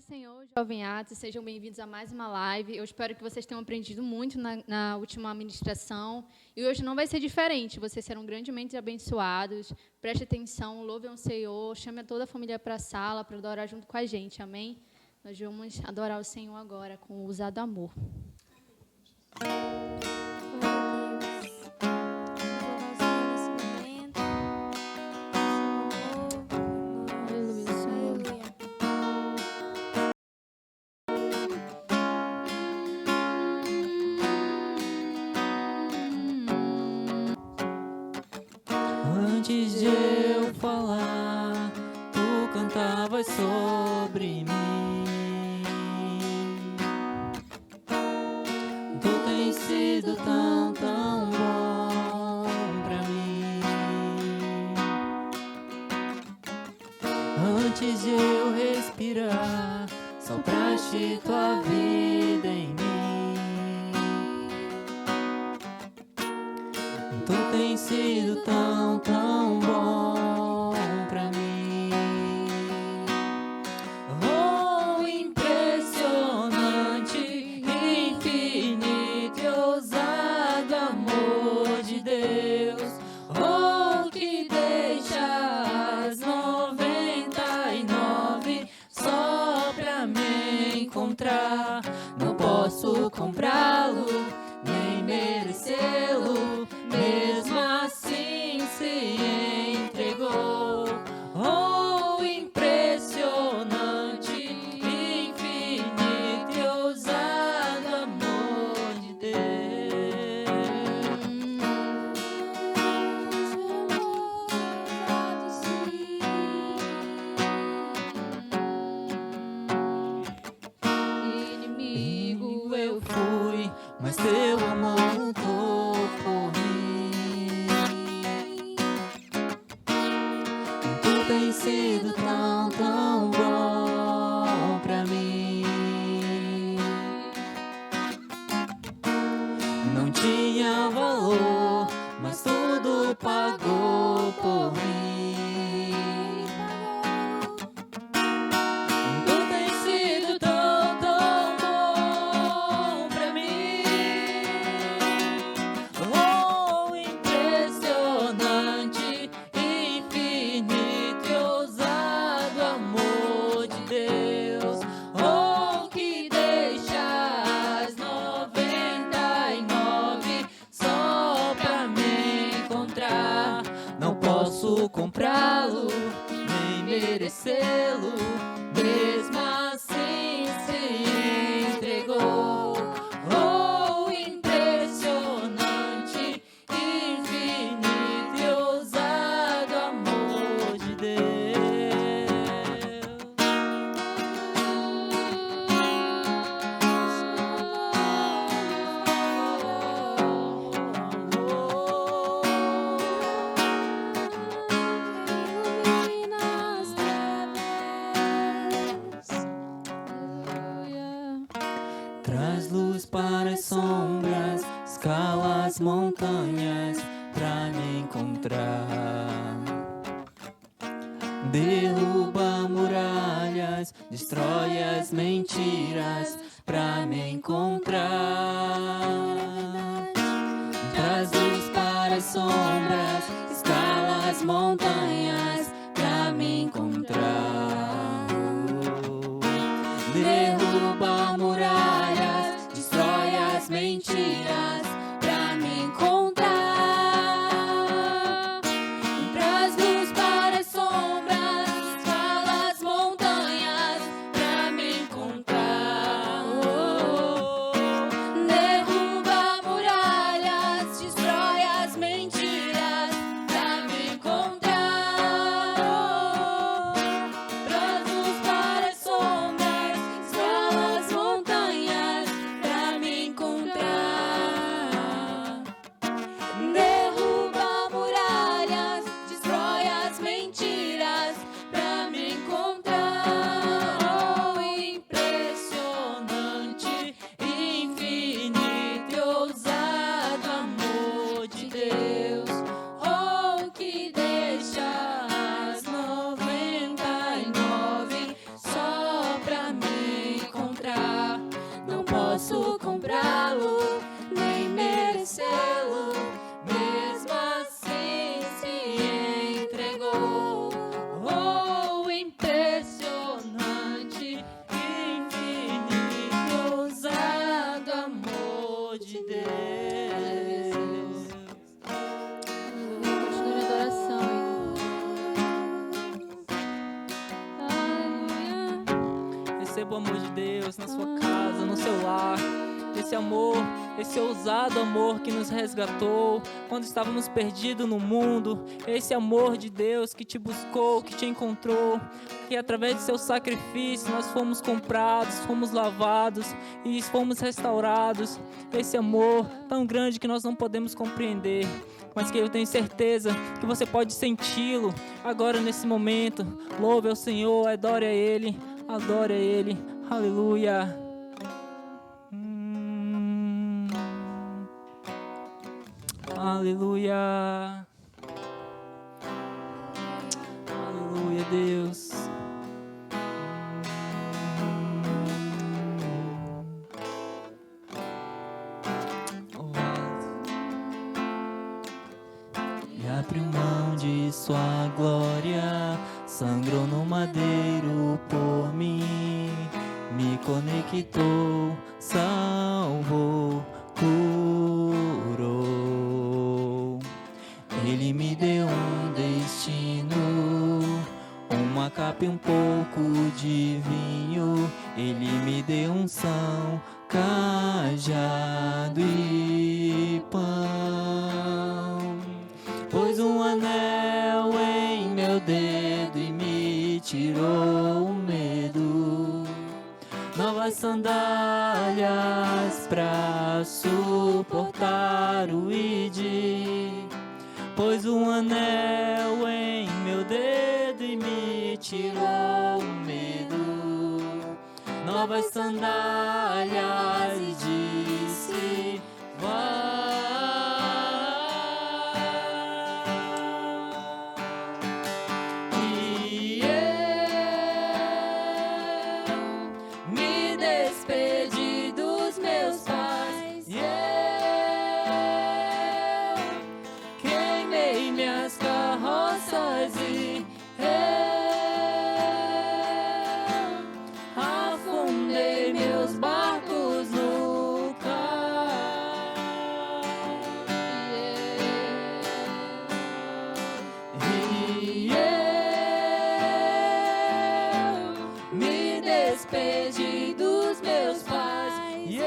Senhor, Jovem Atos, sejam bem-vindos a mais uma live. Eu espero que vocês tenham aprendido muito na última ministração. E hoje não vai ser diferente, vocês serão grandemente abençoados. Preste atenção, louvem o Senhor, chame toda a família para a sala para adorar junto com a gente, amém? Nós vamos adorar o Senhor agora com o usado amor. Antes de eu falar, tu cantavas sobre mim. Tu tens sido tão, tão bom pra mim. Antes de eu respirar, sopraste tua vida em mim. Tu tens sido tão, tão bom pra mim. Oh, impressionante, infinito e ousado amor de Deus. Oh, que deixa as 99 só pra me encontrar. Não posso comprá-lo, nem merecê-lo. Mesmo assim se entregou. Oh, impressionante, infinito e ousado amor de Deus. Inimigo eu fui, mas teu amor lutou por mim. Tens sido tão, tão bom pra mim. Não tinha valor, mas tudo pagou por mim. Tu tens sido tão, tão bom pra mim. Oh, impressionante, infinito, amor de Deus. Oh, que deixa as 99 só pra me encontrar. Não posso comprá-lo, nem merecê-lo. Mesmo assim se entregou. Oh, impressionante, infinito e ousado amor de Deus. Traz luz para as sombras, escala as montanhas pra me encontrar. Derruba muralhas, destrói as mentiras pra me encontrar. Traz luz para as sombras, escala as montanhas pra me encontrar. Derruba muralhas, destrói as mentiras pra me encontrar. Traz luz para as sombras, escala as montanhas pra me encontrar. Derruba muralhas, destrói as mentiras pra me encontrar. Receba o amor de Deus na sua casa, no seu lar. Esse amor, esse ousado amor que nos resgatou quando estávamos perdidos no mundo. Esse amor de Deus que te buscou, que te encontrou, que através de seu sacrifício nós fomos comprados, fomos lavados e fomos restaurados. Esse amor tão grande que nós não podemos compreender, mas que eu tenho certeza que você pode senti-lo agora nesse momento. Louve ao Senhor, adore a Ele, adore a Ele. Aleluia. Aleluia. Aleluia, Deus. E abriu mão de sua glória, sangrou no madeiro por mim, me conectou, salvou, curou. Ele me deu um destino, uma capa e um pouco de vinho. Ele me deu unção, cajado e pão. Pôs um anel em meu dedo e me tirou o medo. Novas sandálias pra suportar o id. Pôs um anel em meu dedo e me tirou o medo. Novas sandálias e disse: vai. E eu me despedi dos meus pais. E minhas carroças e eu afundei meus barcos no cais. E eu me despedi dos meus pais. E eu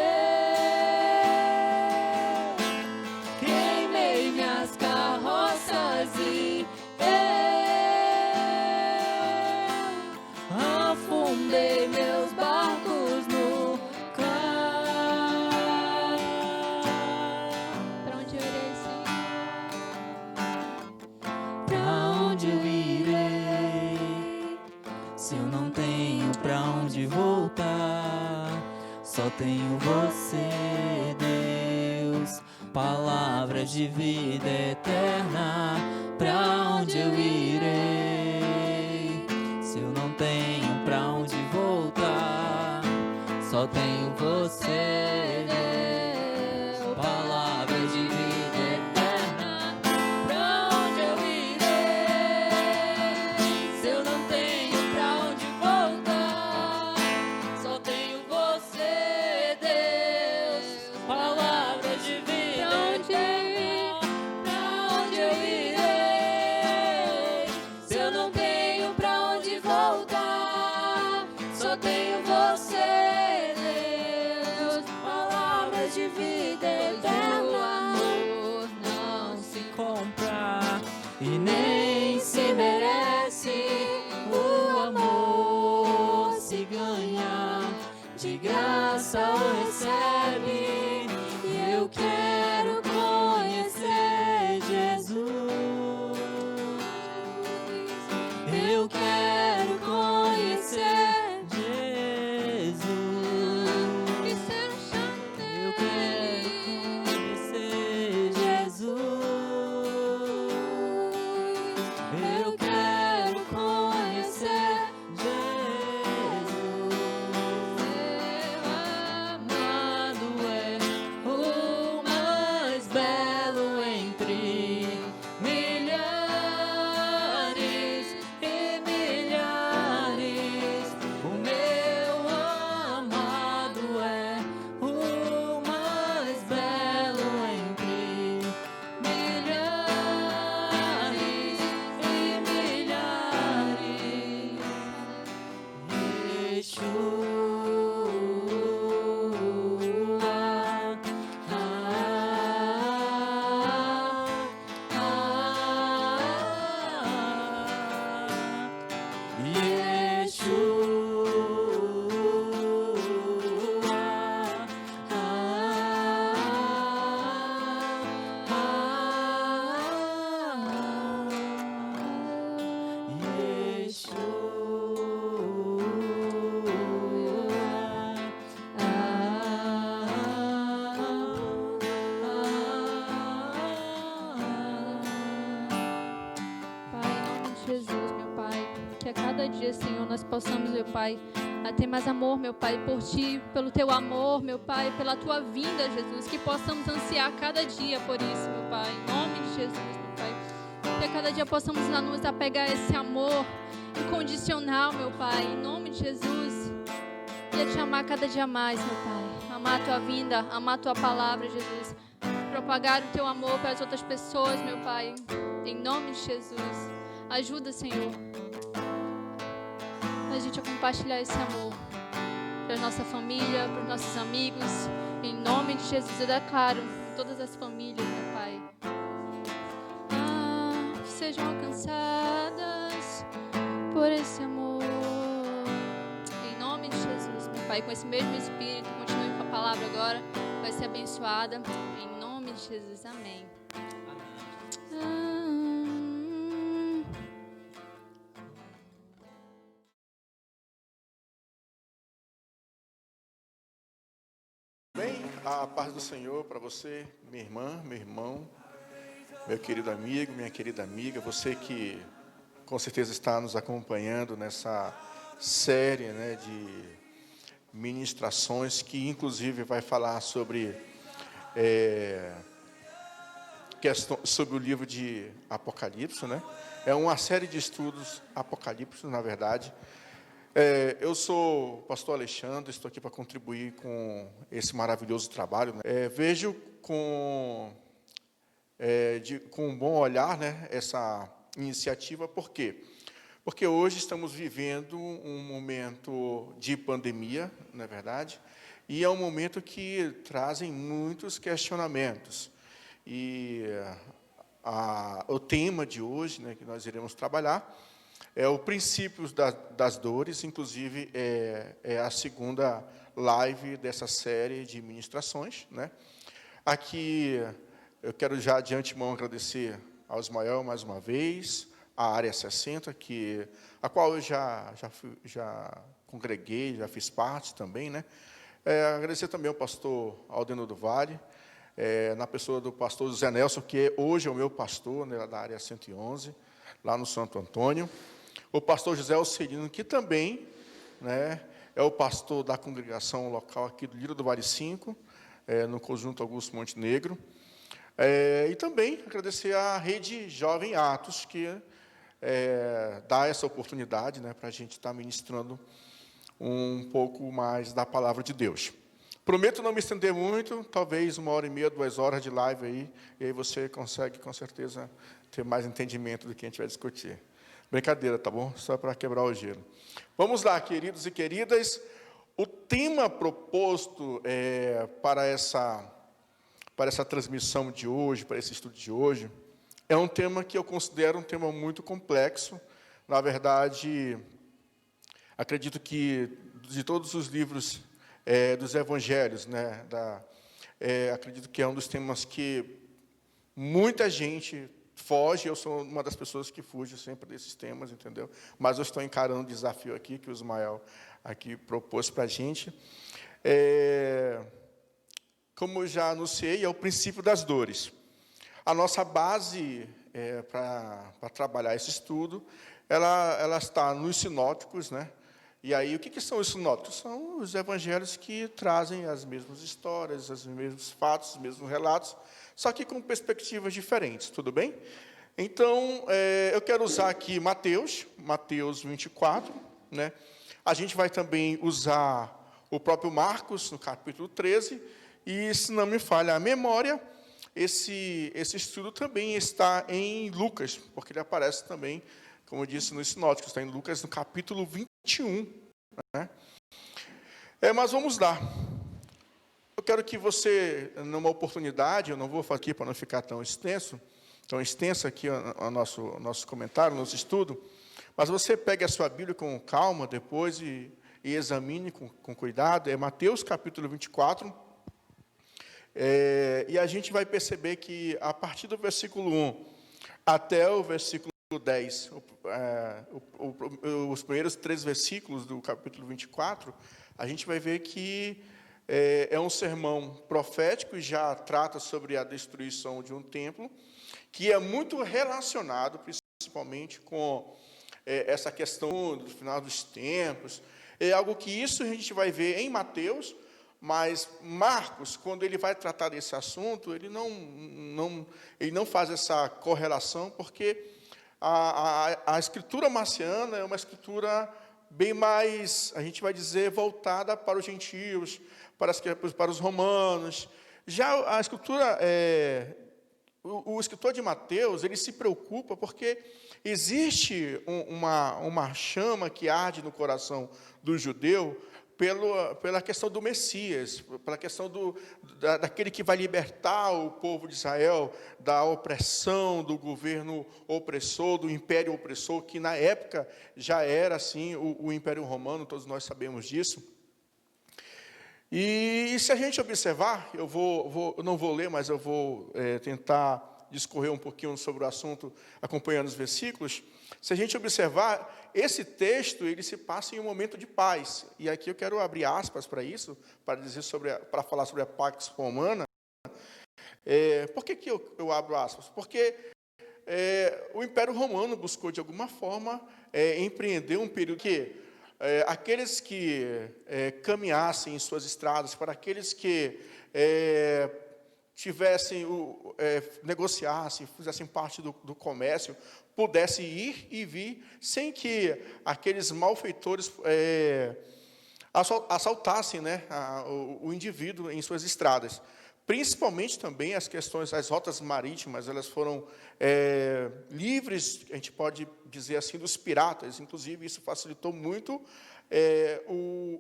queimei minhas carroças e eu afundei meus barcos no cais. Para onde eu irei, Senhor? Pra onde eu irei? Se eu não tenho pra onde voltar, só tenho você, Deus. Palavras de vida eterna. Pra onde eu irei? Se eu não tenho pra onde voltar, só tenho você, Deus. Palavras de vida eterna. Pra onde eu irei? Se eu não tenho pra onde voltar, só tenho você, Deus. Palavras de vida. Pra onde eu irei? Se eu não tenho pra onde voltar, só tenho você, Deus. Palavras de vida eterna. O amor não se compra e nem se merece. O amor se ganha, de graça o recebe. E eu quero conhecer Jesus. Eu quero conhecer Jesus. Eu quero conhecer Jesus. Eu quero conhecer Jesus. Meu amado é o mais belo entre milhares e milhares. Jesus, meu Pai, que a cada dia, Senhor, nós possamos, meu Pai, a ter mais amor, meu Pai, por Ti, pelo Teu amor, meu Pai, pela Tua vinda, Jesus, que possamos ansiar cada dia por isso, meu Pai, em nome de Jesus, meu Pai, que a cada dia possamos nos apegar a esse amor incondicional, meu Pai, em nome de Jesus, e a Te amar cada dia mais, meu Pai, amar a Tua vinda, amar a Tua palavra, Jesus, propagar o Teu amor para as outras pessoas, meu Pai, em nome de Jesus. Ajuda, Senhor, a gente a compartilhar esse amor para a nossa família, para os nossos amigos. Em nome de Jesus, eu declaro em todas as famílias, meu Pai, que sejam alcançadas por esse amor. Em nome de Jesus, meu Pai, com esse mesmo Espírito, continue com a palavra agora, vai ser abençoada. Em nome de Jesus, amém. Bem, a paz do Senhor para você, minha irmã, meu irmão, meu querido amigo, minha querida amiga, você que com certeza está nos acompanhando nessa série, né, de ministrações que inclusive vai falar sobre sobre o livro de Apocalipse, né? É uma série de estudos Apocalipse, na verdade. Eu sou o pastor Alexandre, estou aqui para contribuir com esse maravilhoso trabalho, né? Vejo com um bom olhar, né, essa iniciativa, por quê? Porque hoje estamos vivendo um momento de pandemia, não é verdade? E é um momento que trazem muitos questionamentos. E o tema de hoje, né, que nós iremos trabalhar, é o princípios das dores, inclusive é a segunda live dessa série de ministrações, né? Aqui eu quero já de antemão agradecer ao Ismael mais uma vez, a Área 60, a qual eu já congreguei, já fiz parte também, né? Agradecer também ao pastor Aldeno do Vale, na pessoa do pastor José Nelson, que hoje é o meu pastor, né, da Área 111, lá no Santo Antônio. O pastor José Alcerino, que também, né, é o pastor da congregação local aqui do Lírio do Vale 5, no Conjunto Augusto Montenegro. E também agradecer à Rede Jovem Atos, que dá essa oportunidade, né, para a gente estar ministrando um pouco mais da palavra de Deus. Prometo não me estender muito, talvez 1h30, 2 horas de live aí, e aí você consegue, com certeza, ter mais entendimento do que a gente vai discutir. Brincadeira, tá bom? Só para quebrar o gelo. Vamos lá, queridos e queridas. O tema proposto para essa transmissão de hoje, para esse estudo de hoje, é um tema que eu considero um tema muito complexo. Na verdade, acredito que de todos os livros dos evangelhos, né, acredito que é um dos temas que muita gente foge. Eu sou uma das pessoas que fuge sempre desses temas, entendeu? Mas eu estou encarando o desafio aqui que o Ismael aqui propôs para a gente. Como eu já anunciei, é o princípio das dores. A nossa base para trabalhar esse estudo, ela está nos sinóticos, né? E aí, o que são os sinóticos? São os evangelhos que trazem as mesmas histórias, os mesmos fatos, os mesmos relatos, só que com perspectivas diferentes, tudo bem? Então, eu quero usar aqui Mateus 24, né? A gente vai também usar o próprio Marcos, no capítulo 13, e, se não me falha a memória, esse estudo também está em Lucas, porque ele aparece também, como eu disse, nos sinóticos, está em Lucas, no capítulo 21. Né? Mas vamos lá. Eu quero que você, numa oportunidade, eu não vou falar aqui para não ficar tão extenso aqui o nosso comentário, o nosso estudo, mas você pegue a sua Bíblia com calma depois e examine com cuidado. É Mateus capítulo 24, e a gente vai perceber que, a partir do versículo 1 até o versículo 10, os primeiros 3 versículos do capítulo 24, a gente vai ver que é um sermão profético e já trata sobre a destruição de um templo, que é muito relacionado, principalmente com essa questão do final dos tempos. É algo que isso a gente vai ver em Mateus, mas Marcos, quando ele vai tratar desse assunto, ele não faz essa correlação, porque a escritura marciana é uma escritura bem mais, a gente vai dizer, voltada para os gentios, para os romanos. Já a escritura, o escritor de Mateus, ele se preocupa porque existe uma chama que arde no coração do judeu pela questão do Messias, pela questão daquele que vai libertar o povo de Israel da opressão, do governo opressor, do império opressor, que na época já era assim o Império Romano, todos nós sabemos disso. E se a gente observar, eu não vou ler, mas eu vou tentar discorrer um pouquinho sobre o assunto, acompanhando os versículos. Se a gente observar, esse texto ele se passa em um momento de paz. E aqui eu quero abrir aspas para isso, para falar sobre a Pax Romana. Por que eu abro aspas? Porque o Império Romano buscou, de alguma forma, empreender um período que aqueles que caminhassem em suas estradas, para aqueles que negociassem, fizessem parte do comércio, pudessem ir e vir, sem que aqueles malfeitores assaltassem, né, o indivíduo em suas estradas. Principalmente também as rotas marítimas, elas foram livres, a gente pode dizer assim, dos piratas. Inclusive, isso facilitou muito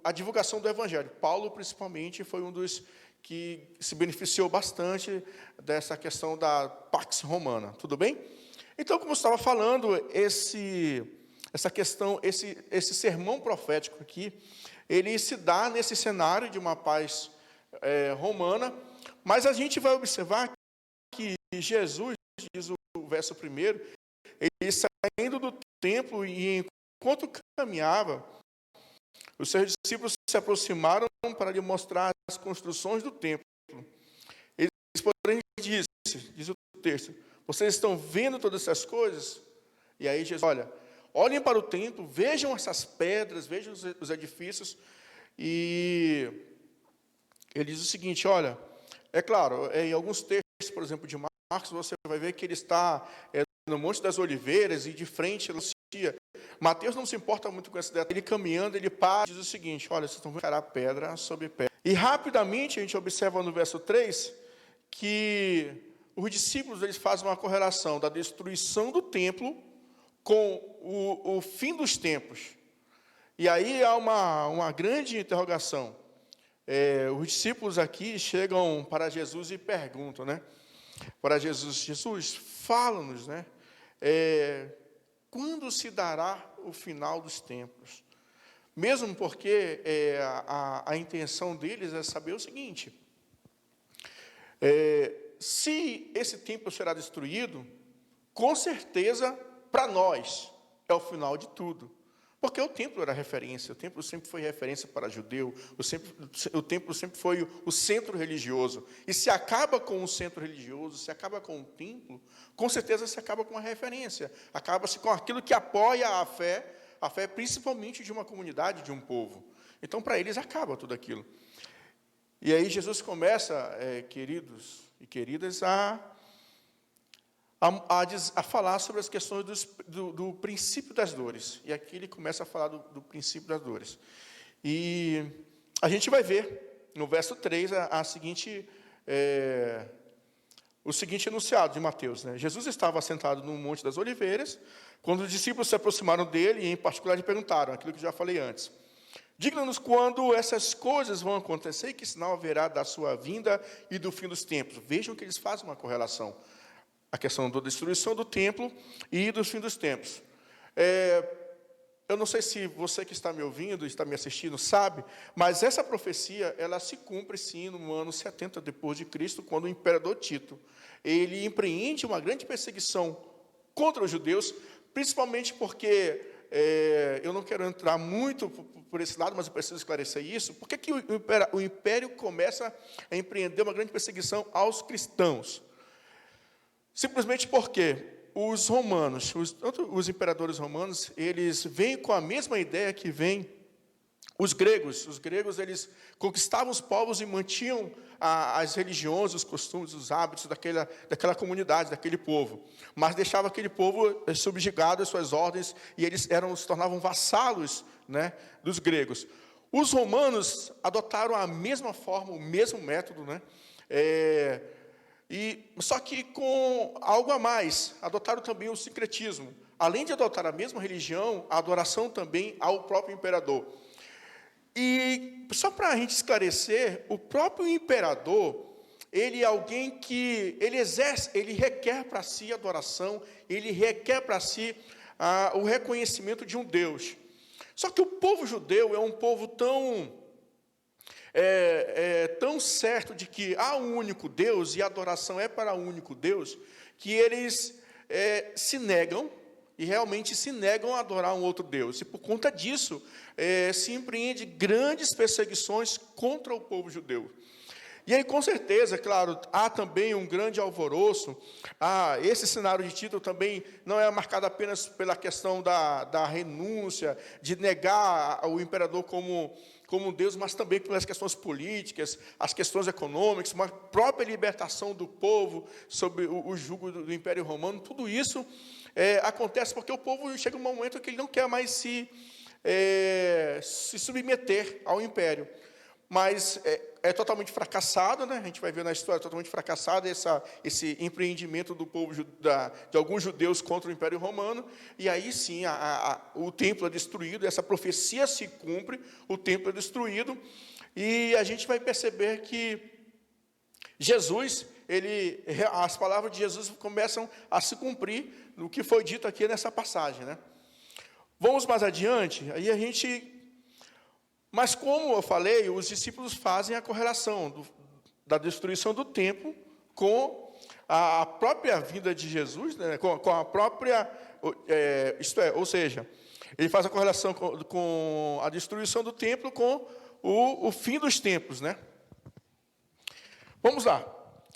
a divulgação do Evangelho. Paulo, principalmente, foi um dos que se beneficiou bastante dessa questão da Pax Romana. Tudo bem? Então, como eu estava falando, essa questão, esse sermão profético aqui, ele se dá nesse cenário de uma paz romana, mas a gente vai observar que Jesus, diz o verso 1, ele saindo do templo e enquanto caminhava, os seus discípulos se aproximaram para lhe mostrar as construções do templo. Eles, porém, diz o texto, vocês estão vendo todas essas coisas? E aí Jesus, olhem para o templo, vejam essas pedras, vejam os edifícios. E ele diz o seguinte, é claro, em alguns textos, por exemplo, de Marcos, você vai ver que ele está no Monte das Oliveiras e de frente anuncia. Mateus não se importa muito com esse detalhe. Ele caminhando, ele para e diz o seguinte, vocês estão vendo a pedra sobre pedra. E rapidamente a gente observa no verso 3 que os discípulos eles fazem uma correlação da destruição do templo com o fim dos tempos. E aí há uma grande interrogação. Os discípulos aqui chegam para Jesus e perguntam, né? Para Jesus, fala-nos, né? Quando se dará o final dos tempos? Mesmo porque a intenção deles é saber o seguinte, se esse templo será destruído, com certeza, para nós, é o final de tudo. Porque o templo era referência, o templo sempre foi referência para judeu, o templo sempre foi o centro religioso. E se acaba com o centro religioso, se acaba com o templo, com certeza se acaba com a referência, acaba-se com aquilo que apoia a fé principalmente de uma comunidade, de um povo. Então, para eles, acaba tudo aquilo. E aí Jesus começa, queridos e queridas, a falar sobre as questões do princípio das dores. E aqui ele começa a falar do princípio das dores. E a gente vai ver, no verso 3, o seguinte enunciado de Mateus. Né? Jesus estava sentado no Monte das Oliveiras, quando os discípulos se aproximaram dele, e em particular lhe perguntaram, aquilo que eu já falei antes. Diga-nos quando essas coisas vão acontecer e que sinal haverá da sua vinda e do fim dos tempos. Vejam que eles fazem uma correlação. A questão da destruição do templo e do fim dos tempos. Eu não sei se você que está me ouvindo, está me assistindo, sabe, mas essa profecia, ela se cumpre, sim, no ano 70 depois de Cristo, quando o imperador Tito, ele empreende uma grande perseguição contra os judeus, principalmente porque, eu não quero entrar muito por esse lado, mas eu preciso esclarecer isso, por que o império começa a empreender uma grande perseguição aos cristãos? Simplesmente porque os romanos, tanto os imperadores romanos, eles vêm com a mesma ideia que vêm os gregos. Os gregos, eles conquistavam os povos e mantinham as religiões, os costumes, os hábitos daquela comunidade, daquele povo. Mas deixava aquele povo subjugado às suas ordens e eles se tornavam vassalos, né, dos gregos. Os romanos adotaram a mesma forma, o mesmo método, né? Só que com algo a mais, adotaram também o sincretismo. Além de adotar a mesma religião, a adoração também ao próprio imperador. E só para a gente esclarecer, o próprio imperador, ele é alguém que ele requer para si adoração, ele requer para si o reconhecimento de um Deus. Só que o povo judeu é um povo tão certo de que há um único Deus e a adoração é para um único Deus, que eles se negam, e realmente se negam a adorar um outro Deus. E por conta disso, se empreende grandes perseguições contra o povo judeu. E aí, com certeza, claro, há também um grande alvoroço. Esse cenário de Tito também não é marcado apenas pela questão da renúncia, de negar o imperador como Deus, mas também pelas questões políticas, as questões econômicas, uma própria libertação do povo sob o jugo do Império Romano. Tudo isso acontece porque o povo chega um momento que ele não quer mais se submeter ao império. Mas é totalmente fracassado, né? A gente vai ver na história, totalmente fracassado esse empreendimento do povo, de alguns judeus contra o Império Romano, e aí sim o templo é destruído, essa profecia se cumpre, o templo é destruído, e a gente vai perceber que Jesus, as palavras de Jesus começam a se cumprir no que foi dito aqui nessa passagem, né? Vamos mais adiante, aí a gente... Mas, como eu falei, os discípulos fazem a correlação da destruição do templo com a própria vinda de Jesus, né, com a própria... ou seja, ele faz a correlação com a destruição do templo com o fim dos tempos, né? Vamos lá.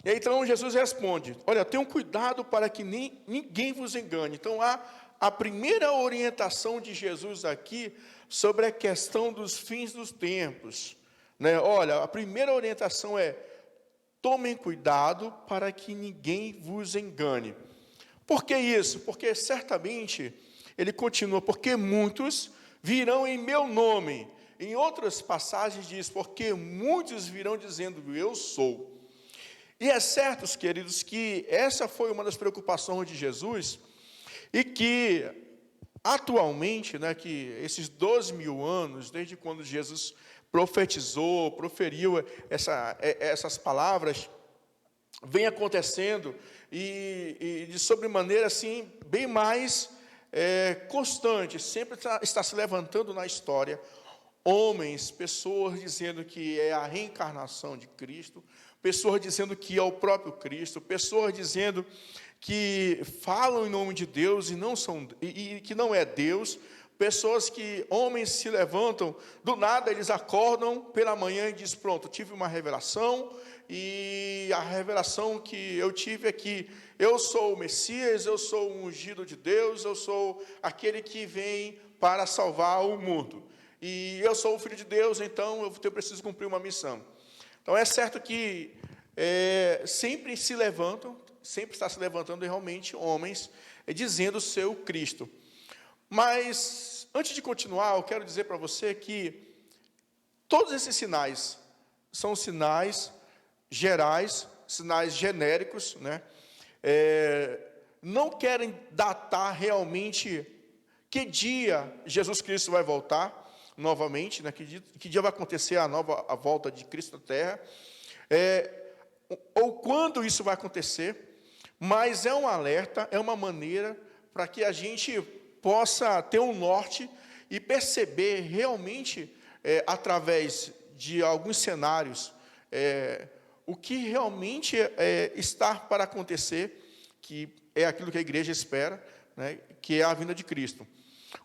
E aí, então, Jesus responde, olha, tenham cuidado para que ninguém vos engane. Então, a primeira orientação de Jesus aqui sobre a questão dos fins dos tempos, né? Olha, a primeira orientação é: tomem cuidado para que ninguém vos engane. Por que isso? Porque certamente, ele continua, porque muitos virão em meu nome. Em outras passagens diz, porque muitos virão dizendo, eu sou. E é certo, queridos, que essa foi uma das preocupações de Jesus, e que atualmente, né, que esses 12.000 anos, desde quando Jesus profetizou, proferiu essas palavras, vem acontecendo, e de sobremaneira, assim, bem mais constante, sempre está se levantando na história, pessoas dizendo que é a reencarnação de Cristo, pessoas dizendo que é o próprio Cristo, pessoas dizendo que falam em nome de Deus e que não é Deus, homens se levantam, do nada eles acordam pela manhã e dizem, pronto, tive uma revelação, e a revelação que eu tive é que eu sou o Messias, eu sou o ungido de Deus, eu sou aquele que vem para salvar o mundo, e eu sou o Filho de Deus, então eu preciso cumprir uma missão. Então é certo que sempre está se levantando realmente homens dizendo ser o Cristo. Mas, antes de continuar, eu quero dizer para você que todos esses sinais são sinais gerais, sinais genéricos, né? Não querem datar realmente que dia Jesus Cristo vai voltar novamente, né? Que dia vai acontecer a volta de Cristo na Terra, ou quando isso vai acontecer. Mas é um alerta, é uma maneira para que a gente possa ter um norte e perceber realmente, através de alguns cenários, o que realmente está para acontecer, que é aquilo que a igreja espera, né, que é a vinda de Cristo.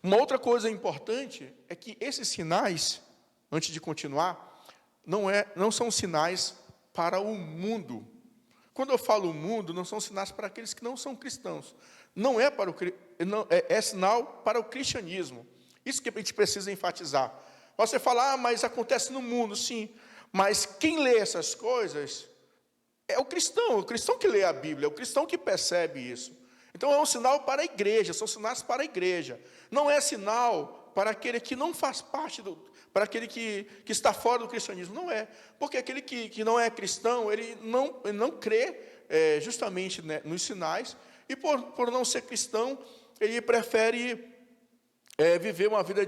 Uma outra coisa importante é que esses sinais, antes de continuar, não são sinais para o mundo. Quando eu falo mundo, não são sinais para aqueles que não são cristãos. Não é para é sinal para o cristianismo. Isso que a gente precisa enfatizar. Você fala, mas acontece no mundo, sim. Mas quem lê essas coisas é o cristão que lê a Bíblia, é o cristão que percebe isso. Então é um sinal para a igreja, são sinais para a igreja. Não é sinal para aquele que não faz parte para aquele que está fora do cristianismo. Não é. Porque aquele que não é cristão, ele não crê justamente, né, nos sinais, e por não ser cristão, ele prefere viver uma vida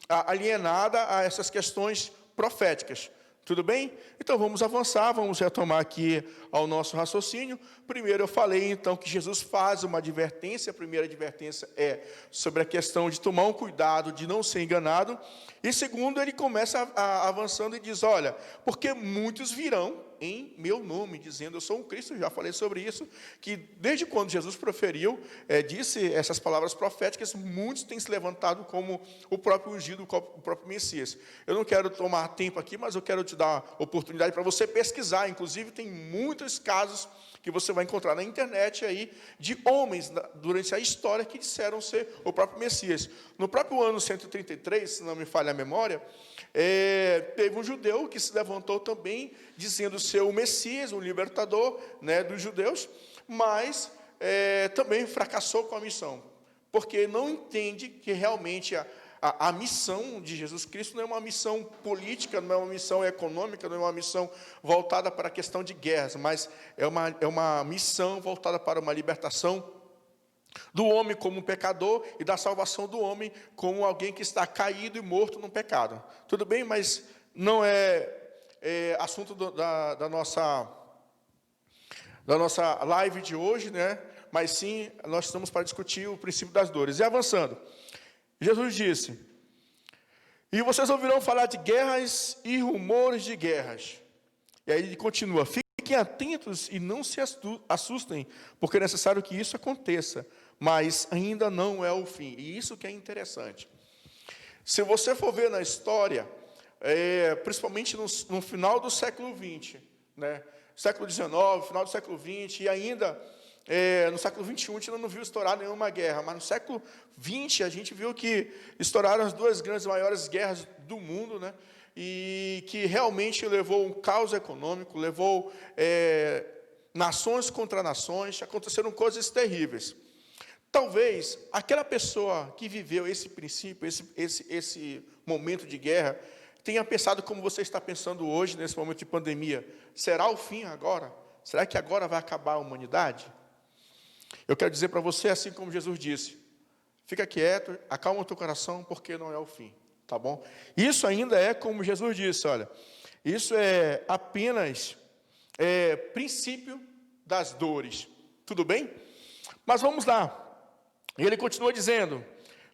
alienada a essas questões proféticas. Tudo bem? Então, vamos avançar, vamos retomar aqui ao nosso raciocínio. Primeiro, eu falei, então, que Jesus faz uma advertência. A primeira advertência é sobre a questão de tomar um cuidado, de não ser enganado. E segundo, ele começa avançando e diz, olha, porque muitos virão em meu nome, dizendo, eu sou um Cristo. Eu já falei sobre isso, que desde quando Jesus proferiu, disse essas palavras proféticas, muitos têm se levantado como o próprio ungido, o próprio Messias. Eu não quero tomar tempo aqui, mas eu quero te dar oportunidade para você pesquisar. Inclusive, tem muitos casos que você vai encontrar na internet aí, de homens, durante a história, que disseram ser o próprio Messias. No próprio ano 133, se não me falha a memória, teve um judeu que se levantou também, dizendo ser o Messias, o libertador, né, dos judeus, mas também fracassou com a missão, porque não entende que realmente a missão de Jesus Cristo não é uma missão política, não é uma missão econômica, não é uma missão voltada para a questão de guerras, mas é uma missão voltada para uma libertação do homem como um pecador e da salvação do homem como alguém que está caído e morto no pecado. Tudo bem, mas não é assunto da nossa live de hoje, né? Mas sim, nós estamos para discutir o princípio das dores. E avançando, Jesus disse, e vocês ouvirão falar de guerras e rumores de guerras. E aí ele continua, fiquem atentos e não se assustem, porque é necessário que isso aconteça, mas ainda não é o fim. E isso que é interessante. Se você for ver na história, principalmente no final do século XX, né? Século XIX, final do século XX, e ainda no século XXI, a gente não viu estourar nenhuma guerra, mas no século XX a gente viu que estouraram as duas grandes maiores guerras do mundo, né? E que realmente levou um caos econômico, levou nações contra nações, aconteceram coisas terríveis. Talvez aquela pessoa que viveu esse princípio, esse momento de guerra, tenha pensado como você está pensando hoje, nesse momento de pandemia. Será o fim agora? Será que agora vai acabar a humanidade? Eu quero dizer para você, assim como Jesus disse, fica quieto, acalma o teu coração, porque não é o fim, tá bom? Isso ainda é como Jesus disse, olha, isso é apenas princípio das dores, tudo bem? Mas vamos lá, e ele continua dizendo,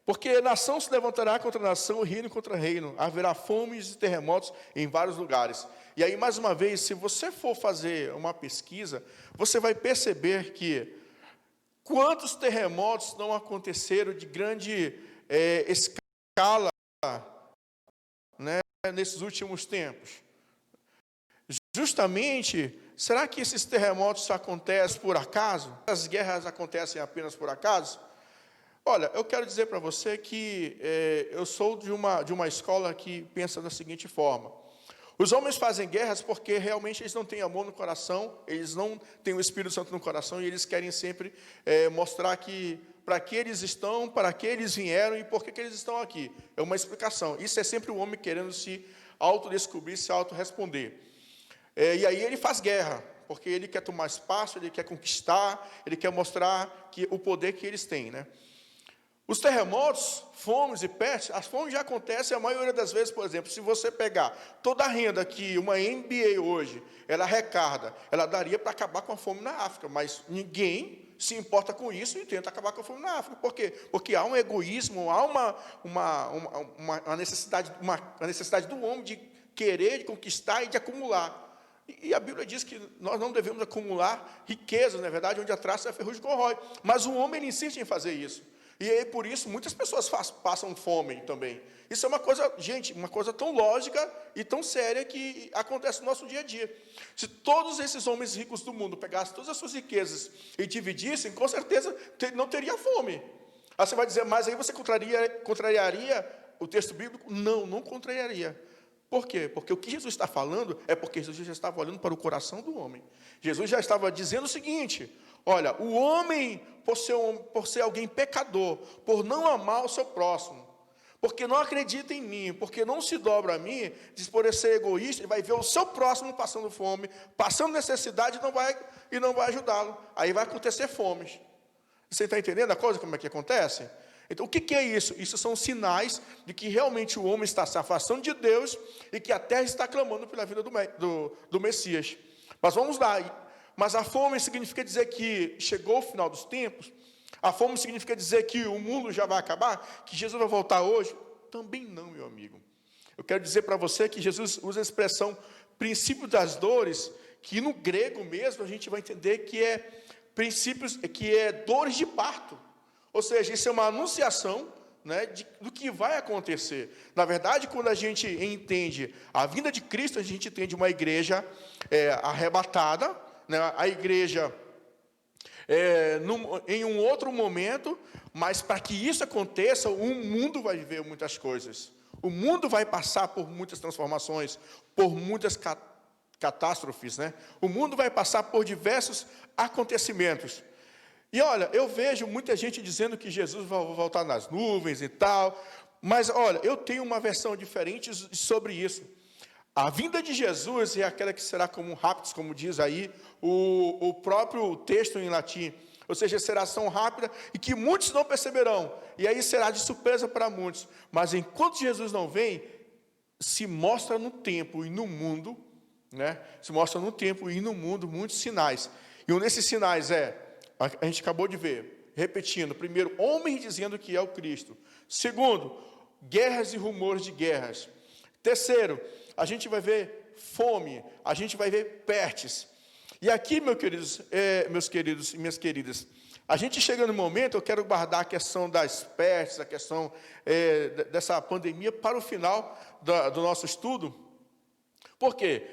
porque nação se levantará contra nação, reino contra reino, haverá fomes e terremotos em vários lugares. E aí, mais uma vez, se você for fazer uma pesquisa, você vai perceber que quantos terremotos não aconteceram de grande escala, né, nesses últimos tempos? Justamente, será que esses terremotos acontecem por acaso? As guerras acontecem apenas por acaso? Olha, eu quero dizer para você que eu sou de uma escola que pensa da seguinte forma. Os homens fazem guerras porque realmente eles não têm amor no coração, eles não têm o Espírito Santo no coração e eles querem sempre mostrar que para que eles estão, para que eles vieram e por que eles estão aqui. É uma explicação. Isso é sempre o homem querendo se autodescobrir, se autorresponder. E aí ele faz guerra, porque ele quer tomar espaço, ele quer conquistar, ele quer mostrar o poder que eles têm, né? Os terremotos, fomes e pestes, as fomes já acontecem a maioria das vezes, por exemplo, se você pegar toda a renda que uma MBA hoje, ela arrecada, ela daria para acabar com a fome na África, mas ninguém se importa com isso e tenta acabar com a fome na África. Por quê? Porque há um egoísmo, há uma necessidade do homem de querer, de conquistar e de acumular. E a Bíblia diz que nós não devemos acumular riquezas, na verdade, onde a traça e a ferrugem corrói. Mas o homem ele insiste em fazer isso. E aí, por isso, muitas pessoas passam fome também. Isso é uma coisa, gente, uma coisa tão lógica e tão séria que acontece no nosso dia a dia. Se todos esses homens ricos do mundo pegassem todas as suas riquezas e dividissem, com certeza não teria fome. Aí você vai dizer, mas aí você contrariaria o texto bíblico? Não, não contrariaria. Por quê? Porque o que Jesus está falando é porque Jesus já estava olhando para o coração do homem. Jesus já estava dizendo o seguinte: olha, o homem, por ser alguém pecador, por não amar o seu próximo, porque não acredita em mim, porque não se dobra a mim, diz por ser egoísta, ele vai ver o seu próximo passando fome, passando necessidade e não vai ajudá-lo. Aí vai acontecer fomes. Você está entendendo a coisa, como é que acontece? Então, o que é isso? Isso são sinais de que realmente o homem está se afastando de Deus e que a terra está clamando pela vida do Messias. Mas vamos lá. Mas a fome significa dizer que chegou o final dos tempos? A fome significa dizer que o mundo já vai acabar? Que Jesus vai voltar hoje? Também não, meu amigo. Eu quero dizer para você que Jesus usa a expressão princípio das dores, que no grego mesmo a gente vai entender que é dores de parto. Ou seja, isso é uma anunciação, né, do que vai acontecer. Na verdade, quando a gente entende a vinda de Cristo, a gente entende uma igreja arrebatada, né, a igreja em um outro momento, mas para que isso aconteça, o mundo vai viver muitas coisas. O mundo vai passar por muitas transformações, por muitas catástrofes, né? O mundo vai passar por diversos acontecimentos. E olha, eu vejo muita gente dizendo que Jesus vai voltar nas nuvens e tal, mas olha, eu tenho uma versão diferente sobre isso. A vinda de Jesus é aquela que será como um raptus, como diz aí o próprio texto em latim. Ou seja, será ação rápida e que muitos não perceberão. E aí será de surpresa para muitos. Mas enquanto Jesus não vem, se mostra no tempo e no mundo, né? Se mostra no tempo e no mundo muitos sinais. E um desses sinais a gente acabou de ver, repetindo, primeiro, homens dizendo que é o Cristo. Segundo, guerras e rumores de guerras. Terceiro, a gente vai ver fome, a gente vai ver pestes. E aqui, meus queridos e minhas queridas, a gente chega no momento, eu quero guardar a questão das pestes, a questão dessa pandemia para o final do nosso estudo. Por quê?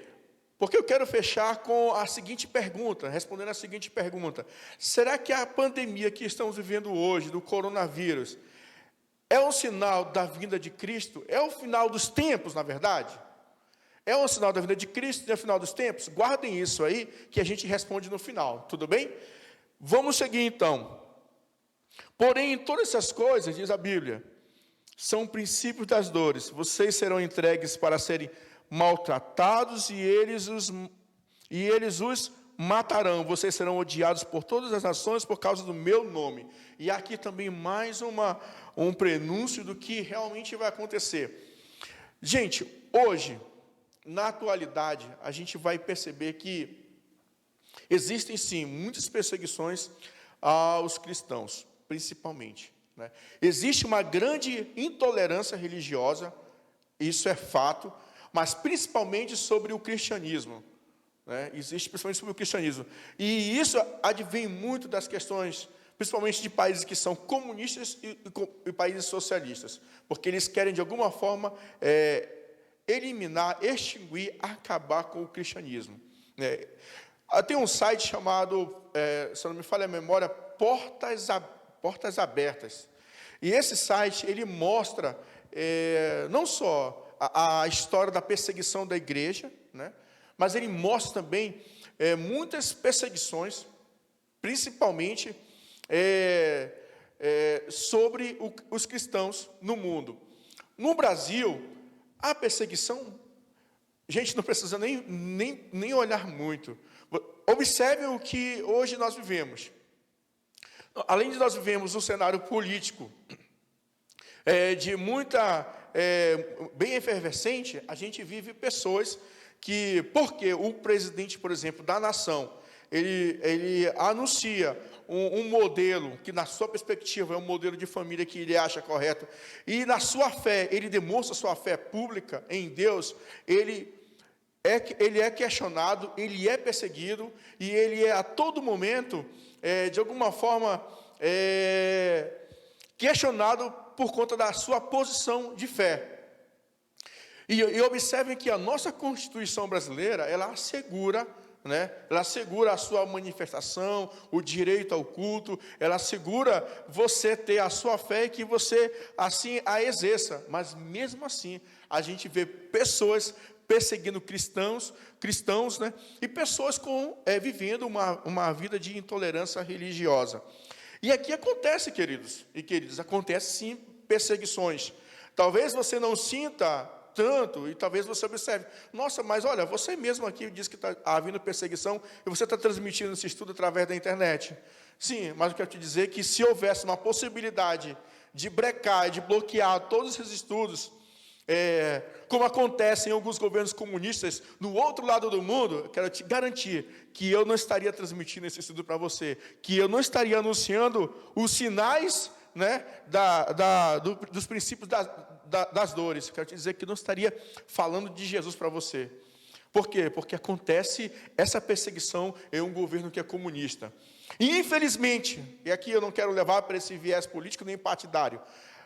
Porque eu quero fechar com a seguinte pergunta, respondendo a seguinte pergunta: será que a pandemia que estamos vivendo hoje, do coronavírus, é um sinal da vinda de Cristo? É o final dos tempos, na verdade? É um sinal da vinda de Cristo, é o final dos tempos? Guardem isso aí, que a gente responde no final, tudo bem? Vamos seguir então. Porém, em todas essas coisas, diz a Bíblia, são princípios das dores. Vocês serão entregues para serem maltratados e eles os matarão. Vocês serão odiados por todas as nações por causa do meu nome. E aqui também mais um prenúncio do que realmente vai acontecer. Gente, hoje, na atualidade, a gente vai perceber que existem sim muitas perseguições aos cristãos, principalmente, né? Existe uma grande intolerância religiosa, isso é fato, mas principalmente sobre o cristianismo, né? Existe principalmente sobre o cristianismo. E isso advém muito das questões, principalmente de países que são comunistas e países socialistas, porque eles querem, de alguma forma, eliminar, extinguir, acabar com o cristianismo. Tem um site chamado, se não me falha a memória, Portas Abertas. E esse site, ele mostra não só a história da perseguição da igreja, né? Mas ele mostra também muitas perseguições, principalmente sobre os cristãos no mundo. No Brasil, a perseguição, gente, não precisa nem olhar muito. Observe o que hoje nós vivemos. Além de nós vivemos um cenário político de muita, bem efervescente, a gente vive pessoas que, porque o presidente, por exemplo, da nação, ele anuncia um modelo que, na sua perspectiva, é um modelo de família que ele acha correto, e na sua fé, ele demonstra sua fé pública em Deus, ele é questionado, ele é perseguido, e ele é a todo momento, de alguma forma, questionado por conta da sua posição de fé. E observem que a nossa Constituição brasileira, ela assegura a sua manifestação, o direito ao culto, ela assegura você ter a sua fé e que você assim a exerça. Mas mesmo assim, a gente vê pessoas perseguindo cristãos, né? E pessoas vivendo uma vida de intolerância religiosa. E aqui acontece, queridos e queridas, acontece sim perseguições. Talvez você não sinta tanto, e talvez você observe, nossa, mas olha, você mesmo aqui diz que está havendo perseguição, e você está transmitindo esse estudo através da internet. Sim, mas eu quero te dizer que se houvesse uma possibilidade de brecar e de bloquear todos esses estudos, como acontece em alguns governos comunistas, no outro lado do mundo, eu quero te garantir que eu não estaria transmitindo esse estudo para você, que eu não estaria anunciando os sinais, né, dos princípios das dores. Quero te dizer que não estaria falando de Jesus para você. Por quê? Porque acontece essa perseguição em um governo que é comunista. E infelizmente, e aqui eu não quero levar para esse viés político nem partidário,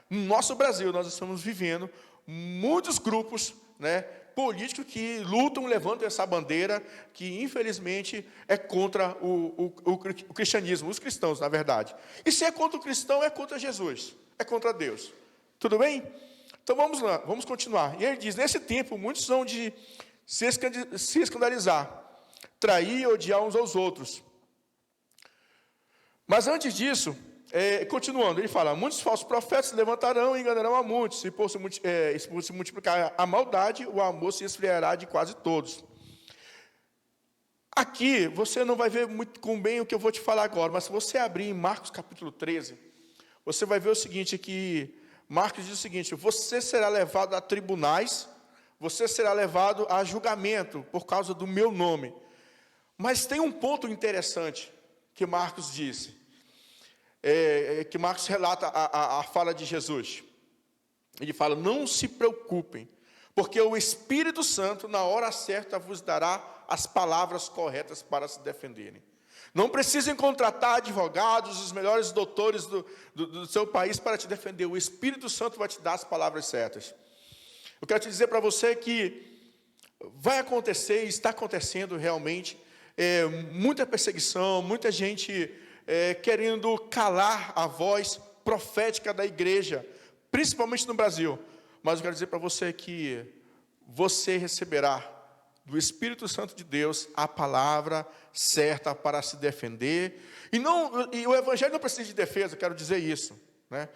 no nosso Brasil nós estamos vivendo muitos grupos, né, políticos que lutam, levantam essa bandeira, que infelizmente é contra o cristianismo, os cristãos, na verdade. E se é contra o cristão, é contra Jesus, é contra Deus. Tudo bem? Então vamos lá, vamos continuar. E ele diz, nesse tempo, muitos são de se escandalizar, trair e odiar uns aos outros. Mas antes disso, continuando, ele fala, muitos falsos profetas se levantarão e enganarão a muitos, e por se multiplicar a maldade, o amor se esfriará de quase todos. Aqui, você não vai ver muito com bem o que eu vou te falar agora, mas se você abrir em Marcos capítulo 13, você vai ver o seguinte, que Marcos diz o seguinte, você será levado a tribunais, você será levado a julgamento por causa do meu nome. Mas tem um ponto interessante que Marcos disse, que Marcos relata a fala de Jesus. Ele fala, não se preocupem, porque o Espírito Santo, na hora certa, vos dará as palavras corretas para se defenderem. Não precisem contratar advogados, os melhores doutores do seu país para te defender. O Espírito Santo vai te dar as palavras certas. Eu quero te dizer para você que vai acontecer, está acontecendo realmente, muita perseguição, muita gente querendo calar a voz profética da igreja, principalmente no Brasil. Mas eu quero dizer para você que você receberá do Espírito Santo de Deus a palavra certa para se defender. E o Evangelho não precisa de defesa, quero dizer isso, né?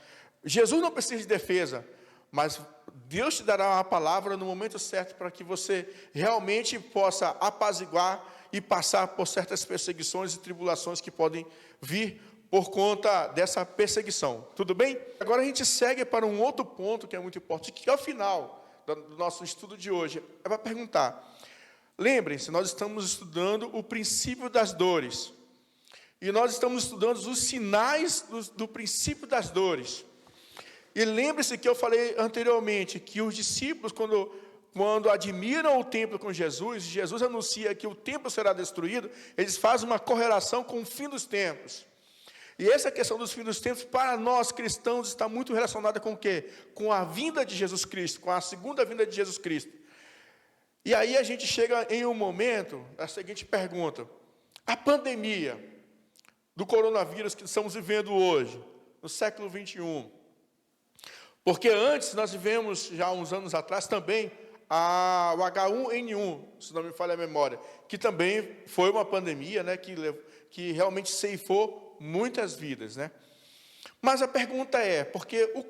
Jesus não precisa de defesa, mas Deus te dará a palavra no momento certo para que você realmente possa apaziguar e passar por certas perseguições e tribulações que podem vir por conta dessa perseguição. Tudo bem? Agora a gente segue para um outro ponto que é muito importante, que é o final do nosso estudo de hoje. É para perguntar. Lembrem-se, nós estamos estudando o princípio das dores. E nós estamos estudando os sinais do princípio das dores. E lembre-se que eu falei anteriormente, que os discípulos, quando admiram o templo com Jesus, Jesus anuncia que o templo será destruído, eles fazem uma correlação com o fim dos tempos. E essa questão dos fins dos tempos, para nós cristãos, está muito relacionada com o quê? Com a vinda de Jesus Cristo, com a segunda vinda de Jesus Cristo. E aí a gente chega em um momento, a seguinte pergunta, a pandemia do coronavírus que estamos vivendo hoje, no século 21, porque antes nós vivemos, já uns anos atrás também, o H1N1, se não me falha a memória, que também foi uma pandemia, né, que realmente ceifou muitas vidas, né? Mas a pergunta é, porque o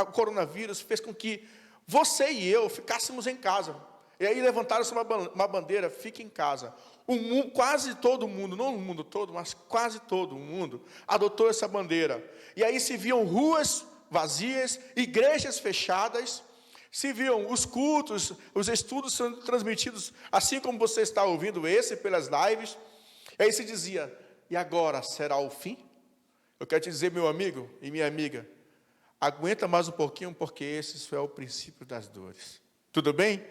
coronavírus fez com que você e eu ficássemos em casa, e aí levantaram-se uma bandeira, fique em casa. Quase todo mundo, não o mundo todo, mas quase todo mundo adotou essa bandeira. E aí se viam ruas vazias, igrejas fechadas, se viam os cultos, os estudos sendo transmitidos, assim como você está ouvindo esse, pelas lives. E aí se dizia, e agora será o fim? Eu quero te dizer, meu amigo e minha amiga, aguenta mais um pouquinho, porque esse é o princípio das dores. Tudo bem?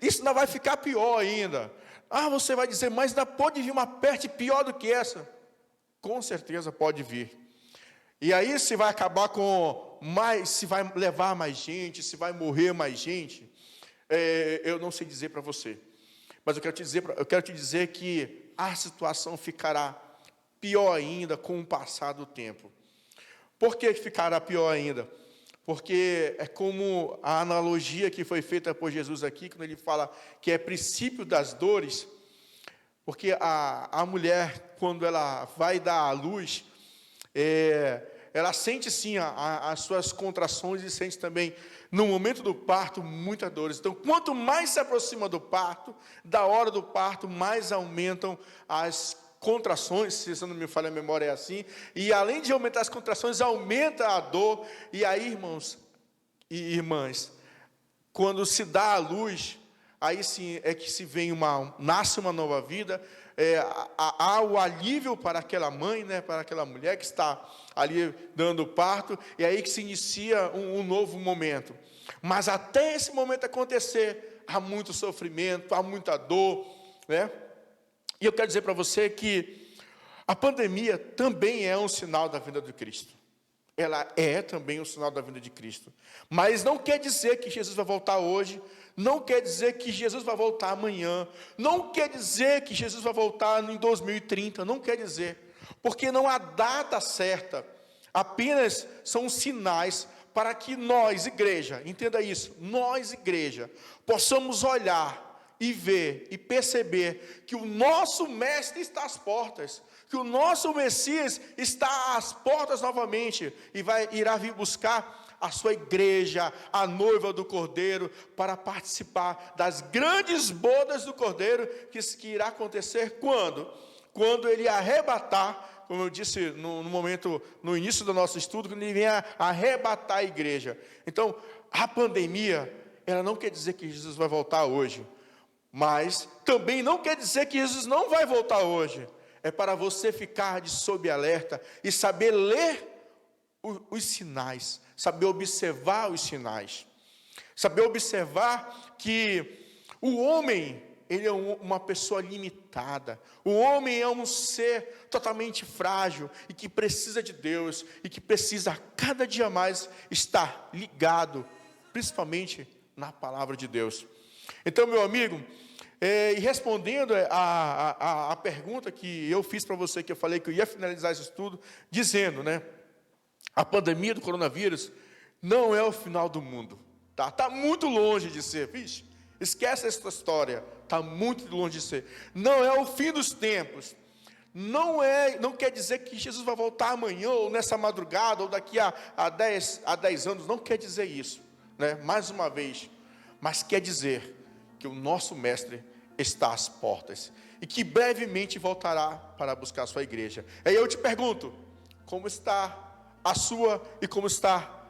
Isso não vai ficar pior ainda. Você vai dizer, mas ainda pode vir uma peste pior do que essa. Com certeza pode vir. E aí se vai acabar com mais, se vai levar mais gente, se vai morrer mais gente, eu não sei dizer para você. Mas eu quero te dizer que a situação ficará pior ainda com o passar do tempo. Por que ficará pior ainda? Porque é como a analogia que foi feita por Jesus aqui, quando ele fala que é princípio das dores, porque a mulher, quando ela vai dar à luz, ela sente sim as suas contrações e sente também, no momento do parto, muitas dores. Então, quanto mais se aproxima do parto, da hora do parto, mais aumentam as contrações, se não me falha a memória é assim, e além de aumentar as contrações, aumenta a dor, e aí, irmãos e irmãs, quando se dá à luz, aí sim é que nasce uma nova vida, há o alívio para aquela mãe, né, para aquela mulher que está ali dando parto, e aí que se inicia um novo momento. Mas até esse momento acontecer, há muito sofrimento, há muita dor, né? E eu quero dizer para você que a pandemia também é um sinal da vinda de Cristo. Ela é também um sinal da vinda de Cristo. Mas não quer dizer que Jesus vai voltar hoje, não quer dizer que Jesus vai voltar amanhã, não quer dizer que Jesus vai voltar em 2030, não quer dizer. Porque não há data certa, apenas são sinais para que nós, igreja, entenda isso, nós, igreja, possamos olhar e ver e perceber que o nosso Mestre está às portas, que o nosso Messias está às portas novamente e irá vir buscar a sua igreja, a noiva do Cordeiro, para participar das grandes bodas do Cordeiro, que irá acontecer quando? Quando ele arrebatar, como eu disse no início do nosso estudo, quando ele vier arrebatar a igreja. Então, a pandemia, ela não quer dizer que Jesus vai voltar hoje, mas também não quer dizer que Jesus não vai voltar hoje. É para você ficar de sob alerta e saber ler os sinais, saber observar os sinais, saber observar que o homem, ele é uma pessoa limitada, o homem é um ser totalmente frágil e que precisa de Deus e que precisa cada dia mais estar ligado, principalmente na palavra de Deus. Então, meu amigo, e respondendo a pergunta que eu fiz para você, que eu falei que eu ia finalizar esse estudo, dizendo, né, a pandemia do coronavírus não é o final do mundo, tá? Está muito longe de ser, vixe, esquece essa história, está muito longe de ser, não é o fim dos tempos, não quer dizer que Jesus vai voltar amanhã, ou nessa madrugada, ou daqui a 10 anos, não quer dizer isso, né? Mais uma vez, mas quer dizer que o nosso Mestre está às portas, e que brevemente voltará para buscar a sua igreja. Aí eu te pergunto, como está a sua e como está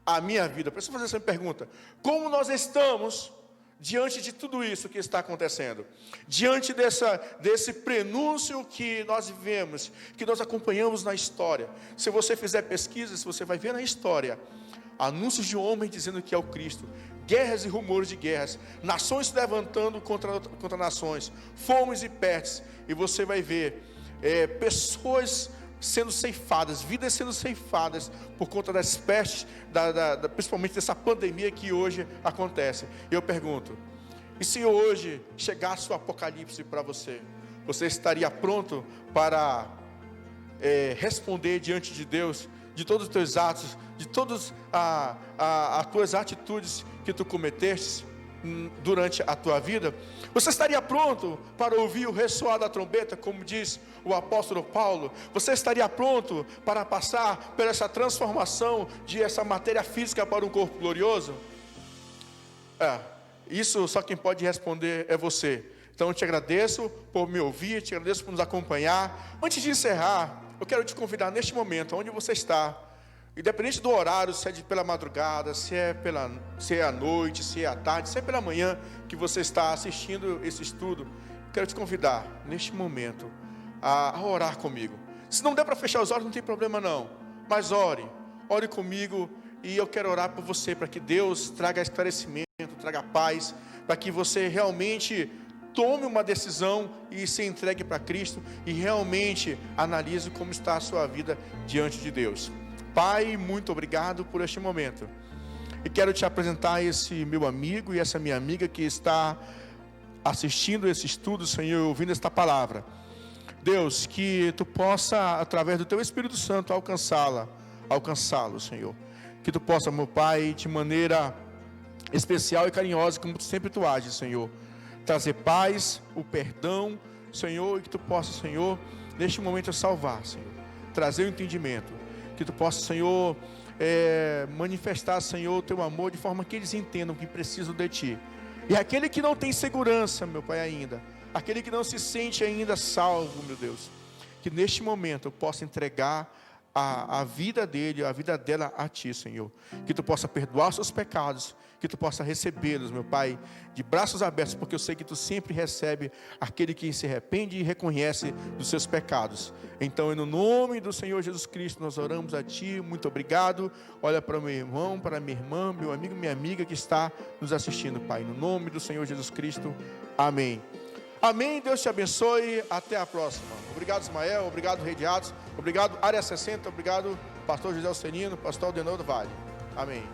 a minha vida? Preciso fazer essa pergunta, como nós estamos diante de tudo isso que está acontecendo, diante desse prenúncio que nós vivemos, que nós acompanhamos na história. Se você fizer pesquisas, você vai ver na história anúncios de homens dizendo que é o Cristo, guerras e rumores de guerras, nações se levantando contra nações, fomes e pestes, e você vai ver pessoas sendo ceifadas, vidas sendo ceifadas por conta das pestes, principalmente dessa pandemia que hoje acontece. E eu pergunto, e se hoje chegasse o Apocalipse para você, você estaria pronto para responder diante de Deus, de todos os teus atos, de todas as tuas atitudes que tu cometeste durante a tua vida? Você estaria pronto para ouvir o ressoar da trombeta, como diz o apóstolo Paulo? Você estaria pronto para passar por essa transformação de essa matéria física para um corpo glorioso? Isso só quem pode responder é você. Então eu te agradeço por me ouvir, te agradeço por nos acompanhar. Antes de encerrar, eu quero te convidar neste momento, onde você está, independente do horário, se é pela madrugada, se é à noite, se é à tarde, se é pela manhã que você está assistindo esse estudo, quero te convidar neste momento a orar comigo. Se não der para fechar os olhos, não tem problema não, mas ore comigo, e eu quero orar por você, para que Deus traga esclarecimento, traga paz, para que você realmente tome uma decisão e se entregue para Cristo, e realmente analise como está a sua vida diante de Deus. Pai, muito obrigado por este momento. E quero te apresentar esse meu amigo e essa minha amiga que está assistindo esse estudo, Senhor, ouvindo esta palavra. Deus, que tu possa, através do teu Espírito Santo, alcançá-lo, Senhor. Que tu possa, meu Pai, de maneira especial e carinhosa, como sempre tu ages, Senhor, trazer paz, o perdão, Senhor, e que tu possa, Senhor, neste momento salvar, Senhor, trazer o entendimento, que tu possa, Senhor, manifestar, Senhor, o teu amor, de forma que eles entendam que precisam de ti. E aquele que não tem segurança, meu Pai, ainda, aquele que não se sente ainda salvo, meu Deus, que neste momento eu possa entregar a vida dele, a vida dela a ti, Senhor. Que tu possa perdoar os seus pecados, que tu possa recebê-los, meu Pai, de braços abertos, porque eu sei que tu sempre recebe aquele que se arrepende e reconhece dos seus pecados. Então, no nome do Senhor Jesus Cristo, nós oramos a ti, muito obrigado. Olha para o meu irmão, para a minha irmã, meu amigo, minha amiga que está nos assistindo, Pai, no nome do Senhor Jesus Cristo, amém. Amém, Deus te abençoe, até a próxima. Obrigado, Ismael, obrigado, Rei de Atos, obrigado, Área 60, obrigado, pastor José Alcenino, pastor Aldenor do Vale. Amém.